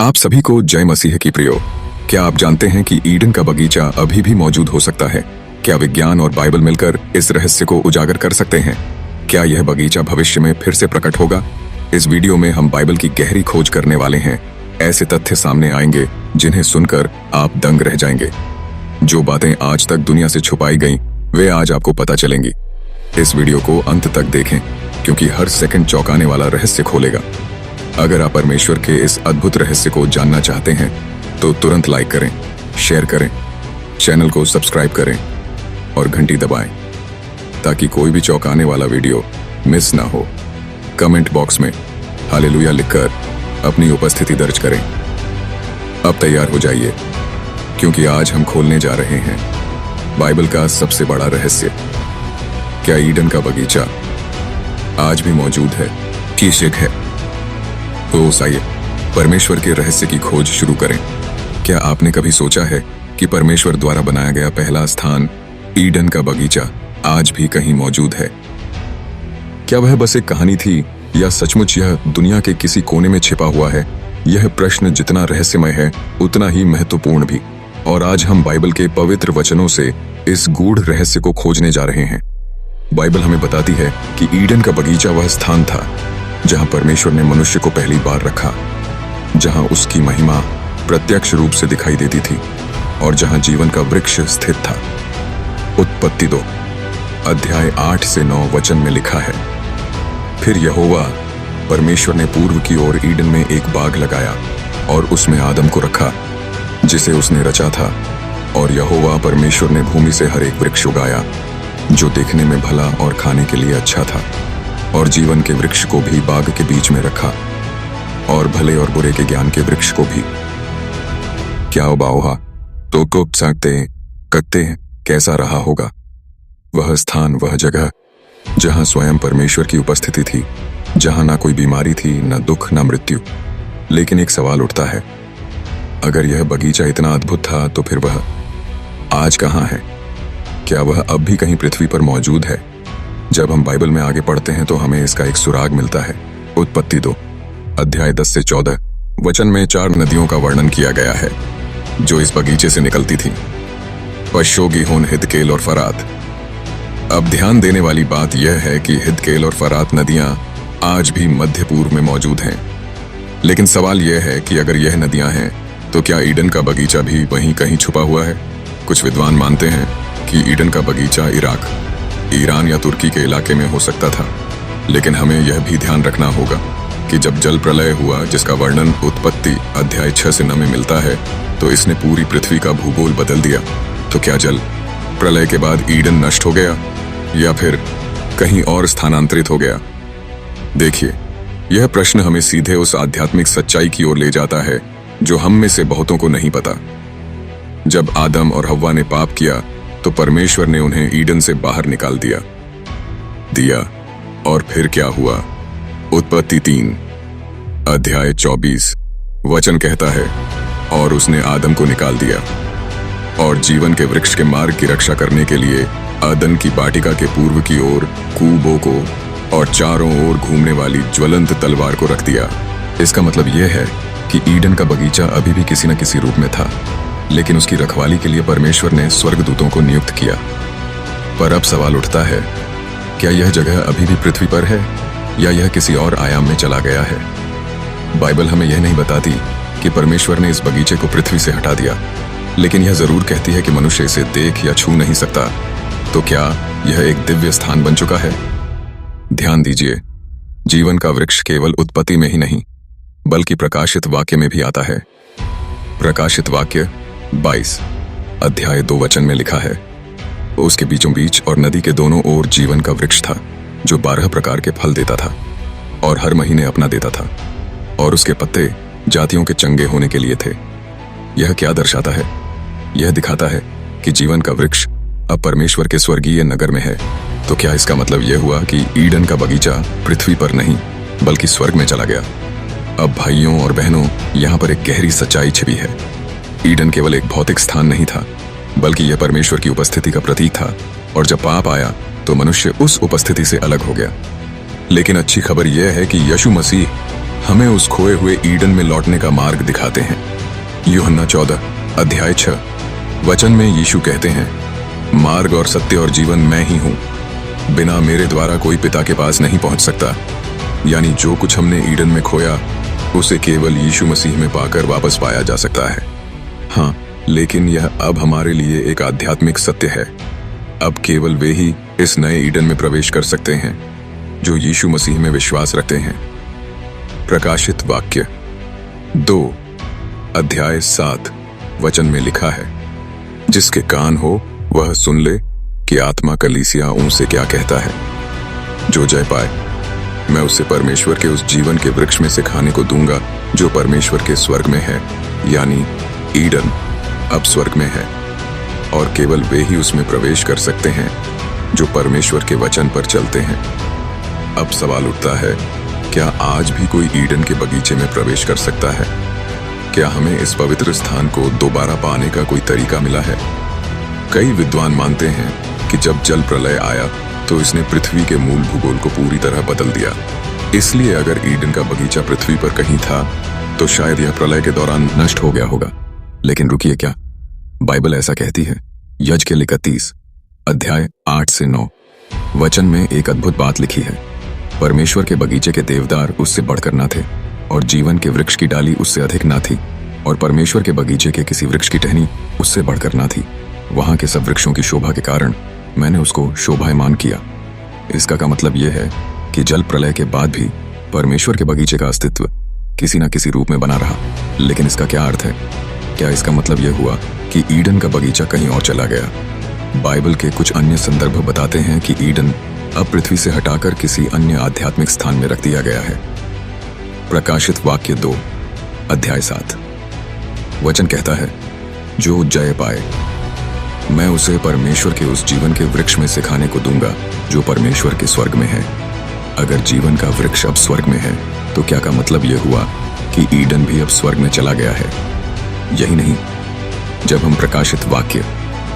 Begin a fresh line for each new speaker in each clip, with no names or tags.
आप सभी को जय मसीह की प्रियो। क्या आप जानते हैं कि ईडन का बगीचा अभी भी मौजूद हो सकता है? क्या विज्ञान और बाइबल मिलकर इस रहस्य को उजागर कर सकते हैं? क्या यह बगीचा भविष्य में फिर से प्रकट होगा? इस वीडियो में हम बाइबल की गहरी खोज करने वाले हैं। ऐसे तथ्य सामने आएंगे जिन्हें सुनकर आप दंग रह जाएंगे। जो बातें आज तक दुनिया से छुपाई गईं, वे आज आपको पता चलेंगी। इस वीडियो को अंत तक देखें, क्योंकि हर सेकंड चौंकाने वाला रहस्य खोलेगा। अगर आप परमेश्वर के इस अद्भुत रहस्य को जानना चाहते हैं तो तुरंत लाइक करें, शेयर करें, चैनल को सब्सक्राइब करें और घंटी दबाएं ताकि कोई भी चौंकाने वाला वीडियो मिस ना हो। कमेंट बॉक्स में हालेलुया लिखकर अपनी उपस्थिति दर्ज करें। अब तैयार हो जाइए, क्योंकि आज हम खोलने जा रहे हैं बाइबल का सबसे बड़ा रहस्य। क्या ईडन का बगीचा आज भी मौजूद है कि शिक है? तो आइए परमेश्वर के रहस्य की खोज शुरू करें। क्या आपने कभी सोचा है कि परमेश्वर द्वारा बनाया गया पहला स्थान ईडन का बगीचा आज भी कहीं मौजूद है? क्या वह बस एक कहानी थी, या सचमुच यह दुनिया के किसी कोने में छिपा हुआ है? यह प्रश्न जितना रहस्यमय है उतना ही महत्वपूर्ण भी। और आज हम बाइबल के पवित्र वचनों से इस गूढ़ रहस्य को खोजने जा रहे हैं। बाइबल हमें बताती है कि ईडन का बगीचा वह स्थान था जहां परमेश्वर ने मनुष्य को पहली बार रखा, जहां उसकी महिमा प्रत्यक्ष रूप से दिखाई देती थी और जहां जीवन का वृक्ष स्थित था। उत्पत्ति 2 अध्याय 8 से 9 वचन में लिखा है, फिर यहोवा परमेश्वर ने पूर्व की ओर ईडन में एक बाग लगाया और उसमें आदम को रखा जिसे उसने रचा था। और यहोवा परमेश्वर ने भूमि से हर एक वृक्ष उगाया जो देखने में भला और खाने के लिए अच्छा था, और जीवन के वृक्ष को भी बाग के बीच में रखा, और भले और बुरे के ज्ञान के वृक्ष को भी। क्या बाओहा तो कुप सकते ककते कैसा रहा होगा वह स्थान, वह जगह जहां स्वयं परमेश्वर की उपस्थिति थी, जहां ना कोई बीमारी थी, ना दुख, ना मृत्यु। लेकिन एक सवाल उठता है, अगर यह बगीचा इतना अद्भुत था तो फिर वह आज कहां है? क्या वह अब भी कहीं पृथ्वी पर मौजूद है? जब हम बाइबल में आगे पढ़ते हैं तो हमें इसका एक सुराग मिलता है। उत्पत्ति 2 अध्याय 10 से 14 वचन में 4 नदियों का वर्णन किया गया है जो इस बगीचे से निकलती थी, पश्शो, गीहोन, हिदकेल और फरात। अब ध्यान देने वाली बात यह है कि हिदकेल और फरात नदियां आज भी मध्य पूर्व में मौजूद हैं। लेकिन सवाल यह है कि अगर यह नदियां हैं तो क्या ईडन का बगीचा भी वहीं कहीं छुपा हुआ है? कुछ विद्वान मानते हैं कि ईडन का बगीचा इराक, ईरान या तुर्की के इलाके में हो सकता था। लेकिन हमें यह भी ध्यान रखना होगा कि जब जल प्रलय हुआ, जिसका वर्णन उत्पत्ति अध्याय 6 से 9 में मिलता है, तो इसने पूरी पृथ्वी का भूगोल बदल दिया। तो क्या जल प्रलय के बाद ईडन नष्ट हो गया या फिर कहीं और स्थानांतरित हो गया? देखिए, यह प्रश्न हमें सीधे उस आध्यात्मिक सच्चाई की ओर ले जाता है जो हम में से बहुतों को नहीं पता। जब आदम और हव्वा ने पाप किया तो परमेश्वर ने उन्हें ईडन से बाहर निकाल दिया। और फिर क्या हुआ? उत्पत्ति 3 अध्याय 24 वचन कहता है, और उसने आदम को निकाल दिया और जीवन के वृक्ष के मार्ग की रक्षा करने के लिए अदन की वाटिका के पूर्व की ओर कूबों को और चारों ओर घूमने वाली ज्वलंत तलवार को रख दिया। इसका मतलब यह है कि ईडन का बगीचा अभी भी किसी न किसी रूप में था, लेकिन उसकी रखवाली के लिए परमेश्वर ने स्वर्गदूतों को नियुक्त किया। पर अब सवाल उठता है, क्या यह जगह अभी भी पृथ्वी पर है या यह किसी और आयाम में चला गया है? बाइबल हमें यह नहीं बताती कि परमेश्वर ने इस बगीचे को पृथ्वी से हटा दिया, लेकिन यह जरूर कहती है कि मनुष्य इसे देख या छू नहीं सकता। तो क्या यह एक दिव्य स्थान बन चुका है? ध्यान दीजिए, जीवन का वृक्ष केवल उत्पत्ति में ही नहीं बल्कि प्रकाशित वाक्य में भी आता है। प्रकाशित वाक्य 22 अध्याय 2 वचन में लिखा है, उसके बीचों बीच और नदी के दोनों ओर जीवन का वृक्ष था जो 12 प्रकार के फल देता था और हर महीने अपना देता था, और उसके पत्ते जातियों के चंगे होने के लिए थे। यह क्या दर्शाता है? यह दिखाता है कि जीवन का वृक्ष अब परमेश्वर के स्वर्गीय नगर में है। तो क्या इसका मतलब यह हुआ कि ईडन का बगीचा पृथ्वी पर नहीं बल्कि स्वर्ग में चला गया? अब भाइयों और बहनों, यहाँ पर एक गहरी सच्चाई छिपी है। ईडन केवल एक भौतिक स्थान नहीं था, बल्कि यह परमेश्वर की उपस्थिति का प्रतीक था, और जब पाप आया तो मनुष्य उस उपस्थिति से अलग हो गया। लेकिन अच्छी खबर यह है कि यीशु मसीह हमें उस खोए हुए ईडन में लौटने का मार्ग दिखाते हैं। यूहन्ना 14 अध्याय 6 वचन में यीशु कहते हैं, मार्ग और सत्य और जीवन मैं ही हूं, बिना मेरे द्वारा कोई पिता के पास नहीं पहुंच सकता। यानी जो कुछ हमने ईडन में खोया उसे केवल यीशु मसीह में पाकर वापस पाया जा सकता है। हाँ, लेकिन यह अब हमारे लिए एक आध्यात्मिक सत्य है। अब केवल वे ही इस नए ईडन में प्रवेश कर सकते हैं जो यीशु मसीह में विश्वास रखते हैं। प्रकाशित वाक्य 2 अध्याय 7 वचन में लिखा है, जिसके कान हो वह सुन ले कि आत्मा कलीसिया उनसे क्या कहता है। जो जय पाए मैं उसे परमेश्वर के उस जीवन के वृक्ष में से खाने को दूंगा जो परमेश्वर के स्वर्ग में है, यानी ईडन अब स्वर्ग में है, और केवल वे ही उसमें प्रवेश कर सकते हैं जो परमेश्वर के वचन पर चलते हैं। अब सवाल उठता है, क्या आज भी कोई ईडन के बगीचे में प्रवेश कर सकता है? क्या हमें इस पवित्र स्थान को दोबारा पाने का कोई तरीका मिला है? कई विद्वान मानते हैं कि जब जल प्रलय आया तो इसने पृथ्वी के मूल भूगोल को पूरी तरह बदल दिया। इसलिए अगर ईडन का बगीचा पृथ्वी पर कहीं था तो शायद यह प्रलय के दौरान नष्ट हो गया होगा। लेकिन रुकिए, क्या बाइबल ऐसा कहती है? यजकेल 31 अध्याय 8 से 9 वचन में एक अद्भुत बात लिखी है। परमेश्वर के बगीचे के देवदार उससे बढ़कर न थे, और जीवन के वृक्ष की डाली उससे अधिक न थी, और परमेश्वर के बगीचे के किसी वृक्ष की टहनी उससे बढ़कर न थी। वहां के सब वृक्षों की शोभा के कारण मैंने उसको शोभायमान किया। इसका का मतलब यह है कि जल प्रलय के बाद भी परमेश्वर के बगीचे का अस्तित्व किसी न किसी रूप में बना रहा। लेकिन इसका क्या अर्थ है? क्या इसका मतलब यह हुआ कि ईडन का बगीचा कहीं और चला गया? बाइबल के कुछ अन्य संदर्भ बताते हैं कि ईडन अब पृथ्वी से हटाकर किसी अन्य आध्यात्मिक स्थान में रख दिया गया है। प्रकाशित वाक्य 2 अध्याय 7 वचन कहता है, जो जय पाए मैं उसे परमेश्वर के उस जीवन के वृक्ष में से खाने को दूंगा जो परमेश्वर के स्वर्ग में है। अगर जीवन का वृक्ष अब स्वर्ग में है तो क्या का मतलब यह हुआ कि ईडन भी अब स्वर्ग में चला गया है? यही नहीं, जब हम प्रकाशित वाक्य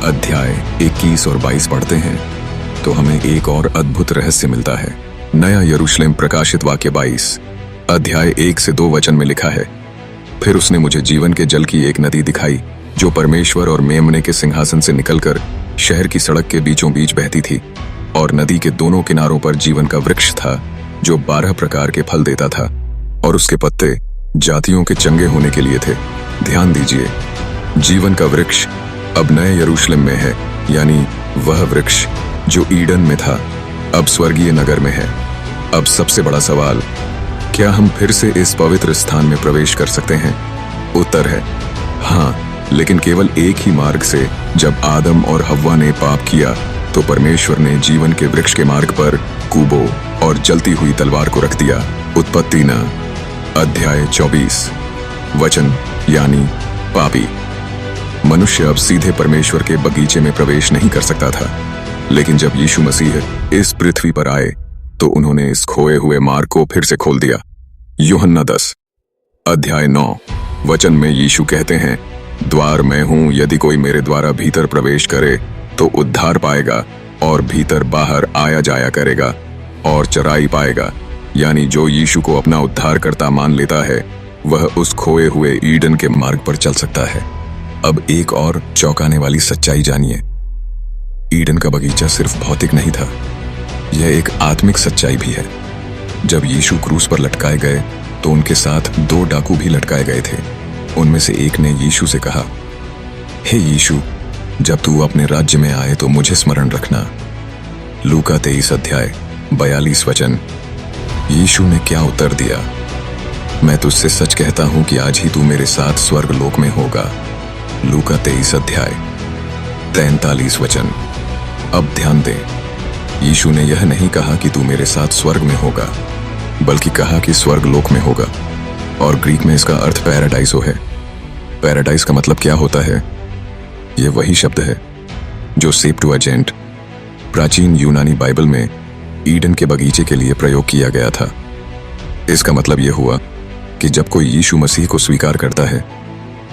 अध्याय 21 और 22 पढ़ते हैं तो हमें एक और अद्भुत रहस्य मिलता है। नया यरूशलेम प्रकाशित वाक्य 22 अध्याय 1 से 2 वचन में लिखा है, फिर उसने मुझे जीवन के जल की एक नदी दिखाई जो परमेश्वर और मेमने के सिंहासन से निकलकर शहर की सड़क के बीचों बीच बहती थी, और नदी के दोनों किनारों पर जीवन का वृक्ष था जो 12 प्रकार के फल देता था, और उसके पत्ते जातियों के चंगे होने के लिए थे। ध्यान दीजिए, जीवन का वृक्ष अब नए यरूशलेम में है, यानी वह वृक्ष जो ईडन में था अब स्वर्गीय नगर में है। अब सबसे बड़ा सवाल, क्या हम फिर से इस पवित्र स्थान में प्रवेश कर सकते हैं? उत्तर है हाँ, लेकिन केवल एक ही मार्ग से। जब आदम और हव्वा ने पाप किया तो परमेश्वर ने जीवन के वृक्ष के मार्ग पर कूबो और जलती हुई तलवार को रख दिया। उत्पत्ति 9 अध्याय 24 वचन, यानी पापी मनुष्य अब सीधे परमेश्वर के बगीचे में प्रवेश नहीं कर सकता था। लेकिन जब यीशु मसीह इस पृथ्वी पर आए तो उन्होंने इस खोए हुए मार्ग को फिर से खोल दिया। यूहन्ना 10 अध्याय 9 वचन में यीशु कहते हैं, द्वार मैं हूं, यदि कोई मेरे द्वारा भीतर प्रवेश करे तो उद्धार पाएगा और भीतर बाहर आया जाया करेगा और चराई पाएगा। यानी जो यीशु को अपना उद्धारकर्ता मान लेता है वह उस खोए हुए ईडन के मार्ग पर चल सकता है। अब एक और चौंकाने वाली सच्चाई जानिए, ईडन का बगीचा सिर्फ भौतिक नहीं था, यह एक आत्मिक सच्चाई भी है। जब यीशु क्रूस पर लटकाए गए तो उनके साथ 2 डाकू भी लटकाए गए थे। उनमें से एक ने यीशु से कहा, हे यीशु, जब तू अपने राज्य में आए तो मुझे स्मरण रखना। लूका 23 अध्याय 42 वचन। यीशु ने क्या उत्तर दिया? मैं तुझसे सच कहता हूं कि आज ही तू मेरे साथ स्वर्ग लोक में होगा। लूका 23 अध्याय 43 वचन। अब ध्यान दें, यीशु ने यह नहीं कहा कि तू मेरे साथ स्वर्ग में होगा, बल्कि कहा कि स्वर्ग लोक में होगा, और ग्रीक में इसका अर्थ पैराडाइसो है। पैराडाइस का मतलब क्या होता है? यह वही शब्द है जो सेप्टुअजिंट प्राचीन यूनानी बाइबल में ईडन के बगीचे के लिए प्रयोग किया गया था। इसका मतलब यह हुआ कि जब कोई यीशु मसीह को स्वीकार करता है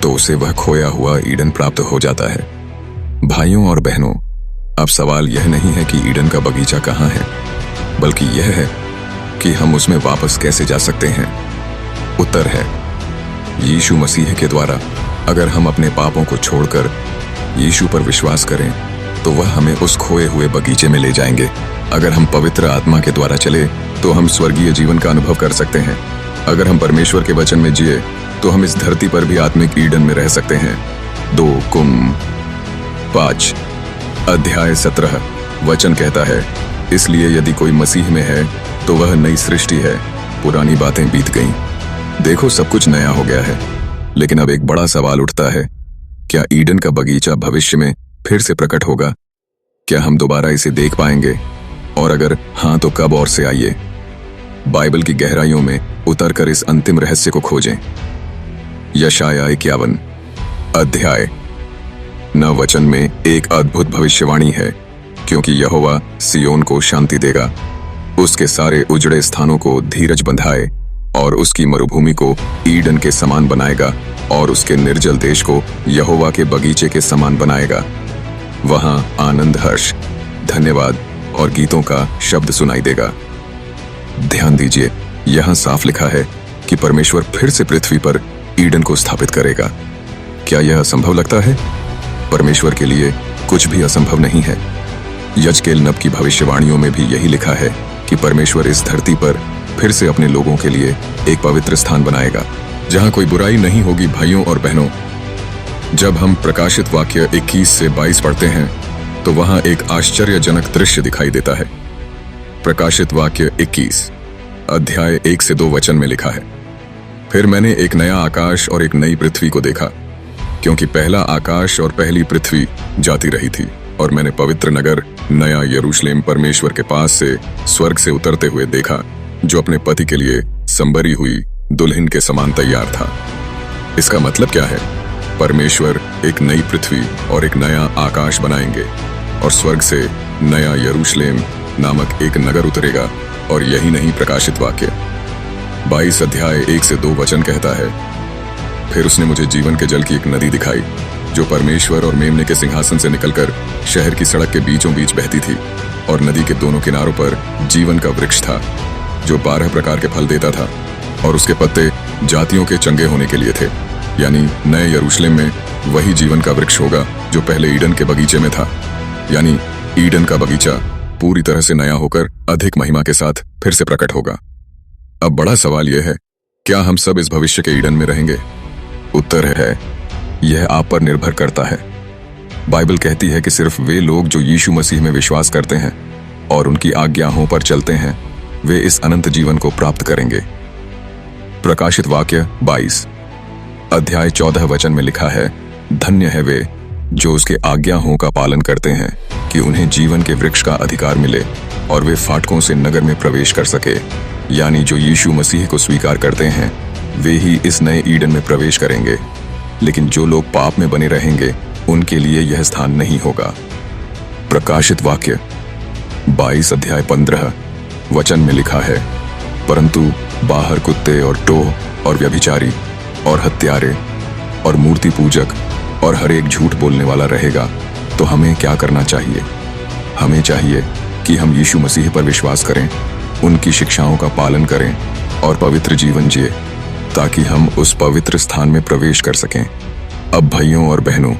तो उसे वह खोया हुआ ईडन प्राप्त हो जाता है। भाइयों और बहनों, अब सवाल यह नहीं है कि ईडन का बगीचा कहाँ है, बल्कि यह है कि हम उसमें वापस कैसे जा सकते हैं। उत्तर है यीशु मसीह के द्वारा। अगर हम अपने पापों को छोड़कर यीशु पर विश्वास करें तो वह हमें उस खोए हुए बगीचे में ले जाएंगे। अगर हम पवित्र आत्मा के द्वारा चले तो हम स्वर्गीय जीवन का अनुभव कर सकते हैं। अगर हम परमेश्वर के वचन में जिए तो हम इस धरती पर भी आत्मिक ईडन में रह सकते हैं। 2 कुम 5 अध्याय 17 वचन कहता है, इसलिए यदि कोई मसीह में है तो वह नई सृष्टि है, पुरानी बातें बीत गईं, देखो सब कुछ नया हो गया है। लेकिन अब एक बड़ा सवाल उठता है, क्या ईडन का बगीचा भविष्य में फिर से प्रकट होगा? क्या हम दोबारा इसे देख पाएंगे? और अगर हाँ तो कब और से? आइए बाइबल की गहराइयों में उतरकर इस अंतिम रहस्य को खोजें। यशाया 51 अध्याय 9 वचन में एक अद्भुत भविष्यवाणी है, क्योंकि यहोवा सियोन को शांति देगा, उसके सारे उजड़े स्थानों को धीरज बंधाए और उसकी मरुभूमि को ईडन के समान बनाएगा और उसके निर्जल देश को यहोवा के बगीचे के समान बनाएगा। वहां आनंद, हर्ष, धन्यवाद और गीतों का शब्द सुनाई देगा। ध्यान दीजिए, यहां साफ लिखा है कि परमेश्वर फिर से पृथ्वी पर ईडन को स्थापित करेगा। क्या यह असंभव लगता है? परमेश्वर के लिए कुछ भी असंभव नहीं है। यजकेल नबी की भविष्यवाणियों में भी यही लिखा है कि परमेश्वर इस धरती पर फिर से अपने लोगों के लिए एक पवित्र स्थान बनाएगा, जहां कोई बुराई नहीं होगी। भाइयों और बहनों, जब हम प्रकाशित वाक्य 21 से 22 पढ़ते हैं तो वहां एक आश्चर्यजनक दृश्य दिखाई देता है। प्रकाशित वाक्य 21 अध्याय 1 से 2 वचन में लिखा है, फिर मैंने एक नया आकाश और एक नई पृथ्वी को देखा, क्योंकि पहला आकाश और पहली पृथ्वी जाती रही थी और मैंने पवित्र नगर नया यरूशलेम परमेश्वर के पास से स्वर्ग से उतरते हुए देखा, जो अपने पति के लिए संबरी हुई दुल्हन के समान तैयार था। इसका मतलब क्या है? परमेश्वर एक नई पृथ्वी और एक नया आकाश बनाएंगे और स्वर्ग से नया यरूशलेम नामक एक नगर उतरेगा। और यही नहीं, प्रकाशित वाक्य 22 अध्याय 1 से 2 वचन कहता है, फिर उसने मुझे जीवन के जल की एक नदी दिखाई, जो परमेश्वर और मेमने के सिंहासन से निकलकर शहर की सड़क के बीचों बीच बहती थी। और नदी के दोनों किनारों पर जीवन का वृक्ष था, जो 12 प्रकार के फल देता था, और उसके पत्ते जातियों के चंगे होने के लिए थे। यानी नए यरूशलेम में वही जीवन का वृक्ष होगा जो पहले ईडन के बगीचे में था। यानी ईडन का बगीचा पूरी तरह से नया होकर अधिक महिमा के साथ फिर से प्रकट होगा। अब बड़ा सवाल यह है, क्या हम सब इस भविष्य के ईडन में रहेंगे? उत्तर है, यह आप पर निर्भर करता है। बाइबल कहती है कि सिर्फ वे लोग जो यीशु मसीह में विश्वास करते हैं और उनकी आज्ञाओं पर चलते हैं, वे इस अनंत जीवन को प्राप्त करेंगे। प्रकाशित वाक्य 22 अध्याय 14 वचन में लिखा है, धन्य है वे जो उसके आज्ञाओं का पालन करते हैं, कि उन्हें जीवन के वृक्ष का अधिकार मिले और वे फाटकों से नगर में प्रवेश कर सके। यानी जो यीशु मसीह को स्वीकार करते हैं वे ही इस नए ईडन में प्रवेश करेंगे, लेकिन जो लोग पाप में बने रहेंगे उनके लिए यह स्थान नहीं होगा। प्रकाशित वाक्य 22 अध्याय 15 वचन में लिखा है, परंतु बाहर कुत्ते और टोह और व्यभिचारी और हत्यारे और मूर्ति पूजक और हर एक झूठ बोलने वाला रहेगा। तो हमें क्या करना चाहिए? हमें चाहिए कि हम यीशु मसीह पर विश्वास करें, उनकी शिक्षाओं का पालन करें और पवित्र जीवन जिए, ताकि हम उस पवित्र स्थान में प्रवेश कर सकें। अब भाइयों और बहनों,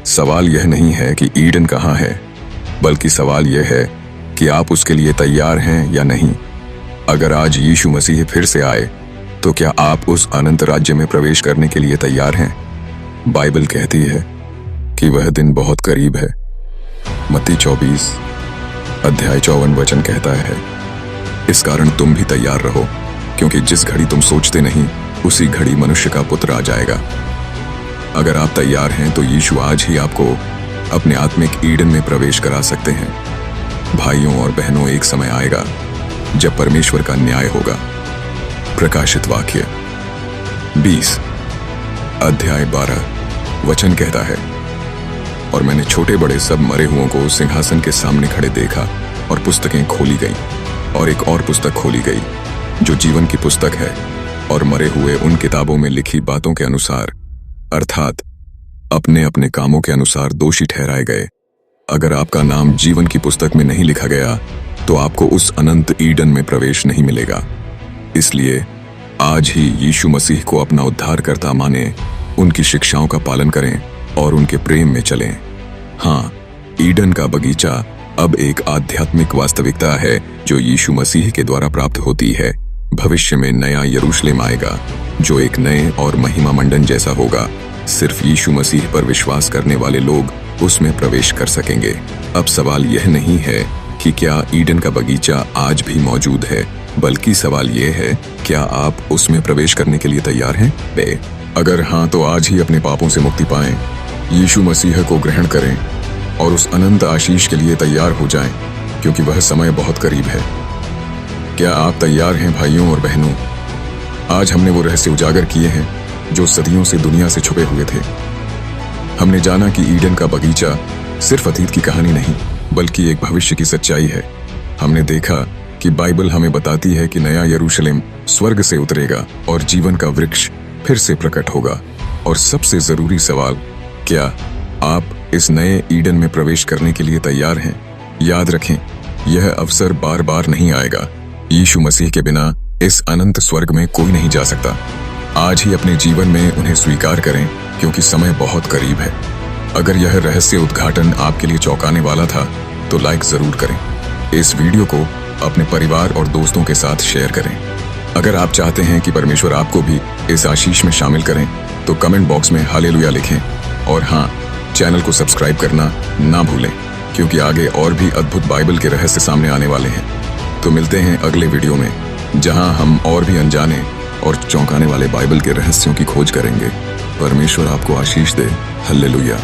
सवाल यह नहीं है कि ईडन कहाँ है, बल्कि सवाल यह है कि आप उसके लिए तैयार हैं या नहीं। अगर आज यीशु मसीह फिर से आए तो क्या आप उस अनंत राज्य में प्रवेश करने के लिए तैयार हैं? बाइबल कहती है कि वह दिन बहुत करीब है। मत्ती 24 अध्याय 54 वचन कहता है, इस कारण तुम भी तैयार रहो, क्योंकि जिस घड़ी तुम सोचते नहीं उसी घड़ी मनुष्य का पुत्र आ जाएगा। अगर आप तैयार हैं तो यीशु आज ही आपको अपने आत्मिक ईडन में प्रवेश करा सकते हैं। भाइयों और बहनों, एक समय आएगा जब परमेश्वर का न्याय होगा। प्रकाशित वाक्य 20 अध्याय 12 वचन कहता है, और मैंने छोटे बड़े सब मरे हुओं को सिंहासन के सामने खड़े देखा, और पुस्तकें खोली गईं, और एक और पुस्तक खोली गई जो जीवन की पुस्तक है, और मरे हुए उन किताबों में लिखी बातों के अनुसार, अर्थात अपने अपने कामों के अनुसार दोषी ठहराए गए। अगर आपका नाम जीवन की पुस्तक में नहीं लिखा गया तो आपको उस अनंत ईडन में प्रवेश नहीं मिलेगा। इसलिए आज ही यीशु मसीह को अपना उद्धारकर्ता माने, उनकी शिक्षाओं का पालन करें और उनके प्रेम में चलें। हाँ, ईडन का बगीचा अब एक आध्यात्मिक वास्तविकता है जो यीशु मसीह के द्वारा प्राप्त होती है। भविष्य में नया यरूशलेम आएगा जो एक नए और महिमा मंडन जैसा होगा। सिर्फ यीशु मसीह पर विश्वास करने वाले लोग उसमें प्रवेश कर सकेंगे। अब सवाल यह नहीं है कि क्या ईडन का बगीचा आज भी मौजूद है, बल्कि सवाल यह है क्या आप उसमें प्रवेश करने के लिए तैयार हैं? अगर हाँ, तो आज ही अपने पापों से मुक्ति पाएं, यीशु मसीह को ग्रहण करें और उस अनंत आशीष के लिए तैयार हो जाएं, क्योंकि वह समय बहुत करीब है। क्या आप तैयार हैं भाइयों और बहनों? आज हमने वो रहस्य उजागर किए हैं जो सदियों से दुनिया से छुपे हुए थे। हमने जाना कि ईडन का बगीचा सिर्फ अतीत की कहानी नहीं, बल्कि एक भविष्य की सच्चाई है। हमने देखा कि बाइबल हमें बताती है कि नया यरूशलेम स्वर्ग से उतरेगा और जीवन का वृक्ष फिर से प्रकट होगा। और सबसे जरूरी सवाल, क्या आप इस नए ईडन में प्रवेश करने के लिए तैयार हैं? याद रखें, यह अवसर बार बार नहीं आएगा। यीशु मसीह के बिना इस अनंत स्वर्ग में कोई नहीं जा सकता। आज ही अपने जीवन में उन्हें स्वीकार करें, क्योंकि समय बहुत करीब है। अगर यह रहस्य उद्घाटन आपके लिए चौंकाने वाला था तो लाइक जरूर करें। इस वीडियो को अपने परिवार और दोस्तों के साथ शेयर करें। अगर आप चाहते हैं कि परमेश्वर आपको भी इस आशीष में शामिल करें तो कमेंट बॉक्स में हालेलुया लिखें। और हाँ, चैनल को सब्सक्राइब करना ना भूलें, क्योंकि आगे और भी अद्भुत बाइबल के रहस्य सामने आने वाले हैं। तो मिलते हैं अगले वीडियो में, जहां हम और भी अनजाने और चौंकाने वाले बाइबल के रहस्यों की खोज करेंगे। परमेश्वर आपको आशीष दे। हालेलुया।